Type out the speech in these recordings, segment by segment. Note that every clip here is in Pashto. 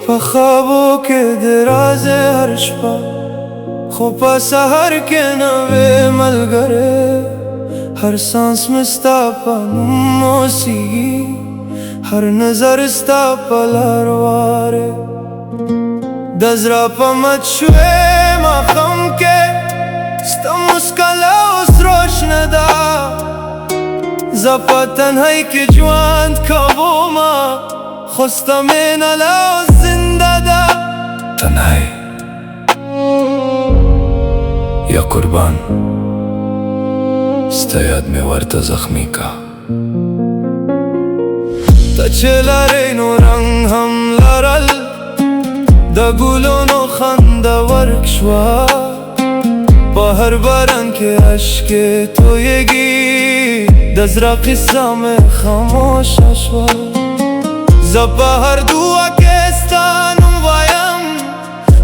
په خوابو کې دراز هر شپه خو په سحر کې نوې ملګری هر سانس مې ستا په نوم اوسېږي هر نظر ستا په لار واره د زړه په مت شوې ماښام کې ستا مسکا لا اوس روشنه ده زه په تنهایۍ کې ژوند کومه خو ستا مینه لا اوس زنده ده تنهایی یا قربان ستا یاد مې ورته زخمی کا ته چې لرې نو رنګ هم لرل د ګلونو خنده ورک شوه په هر باران کې اشکې تویېږي د زړه قصه مې خاموشه شوه زه په هر دعا کې ستا نوم وایم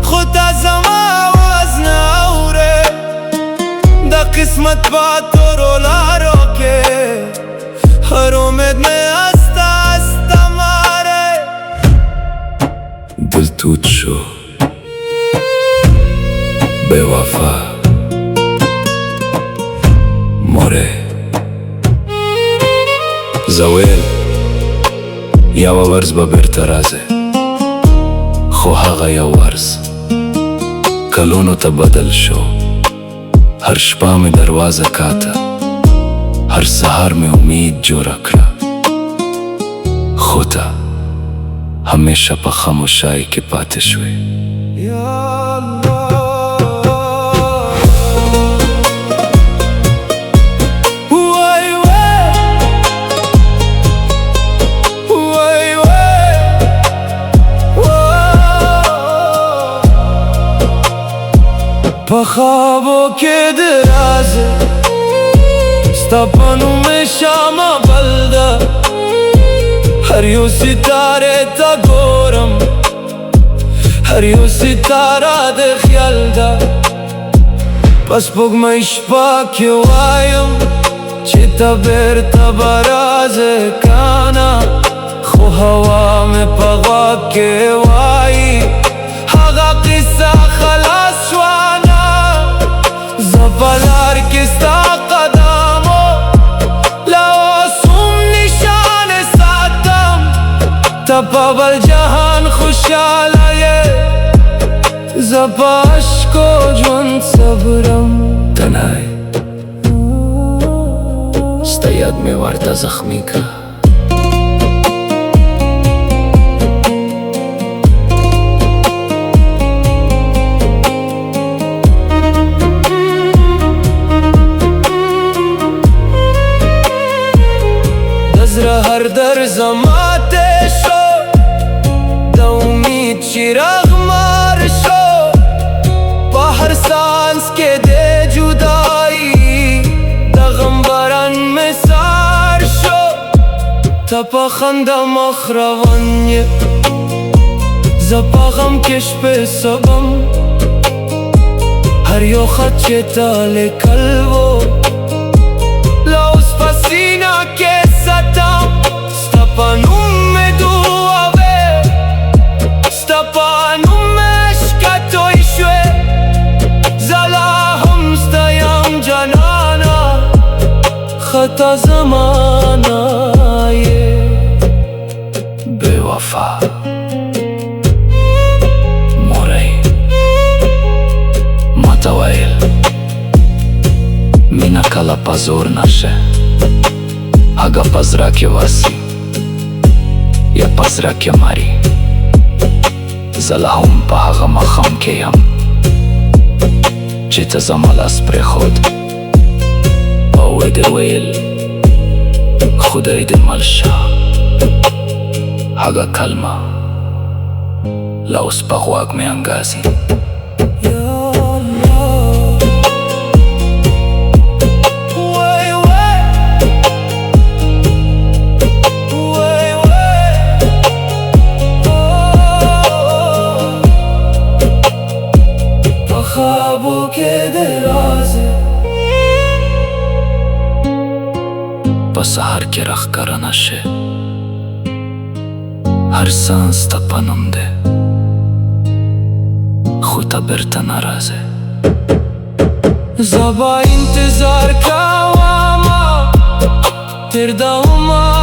خو تا زما آواز نه اورې د قسمت په تورو لارو کې هر امید مې استا استا ماره دل توت شو بے وفا موره زویل یو ورځ به بیرته راځي خو هغه یو ورځ کلونو ته بدل شو هر شپه مې دروازه کاته هر سهار مې امید جوړه کړه خو ته همیشه په خاموشۍ کې پاتې شوې یا الله په خوابو کې دراز ستا په نوم مې شمع بل ده هر یو ستاره ته ګورم هر یو ستاره د خیال ده په سپوږمۍ شپه کې وایم چې ته بیرته به راځې کنه خو هوا مې په غوږ کې وایي هغه قصه خلاص شوه په لار کې ستا قدمو لا اوس هم نشانې ساتم ته په بل جهان خوشحاله یې زه په اشکو ژوند صبرم تنهایی ستا یاد مې ورته زخمی کا هر در زماته شو د امید چراغ مار شو په هر سانس کې د جدایی د غم باران مې سار شو ته په خنده مخ روان یې زه په غم کې شپې سبم هر یو خط چې تا لیکل و لا اوس په سینه کې ستم ستا په نوم مې دعا وې ستا په نوم مې اشکه توی شوې زه لا هم ستا یم جانانه خطا زمانه یې بے وفا موره ماته ویل مینه کله په زور نشه هغه په زړه کې واسي یا په زړه کې مري زه لا هم په هغه ماښام کې یم چې ته زما لاس پرېښود او دې ویل خدای دې مل شه هغه کلمه لا اوس په غوږ مې انګازي خوابو کې دراز په سحر کې راښکاره نشې هر سانس ته په نوم دی خو تا برته نرازه. زبا انتظار کوما تر دوما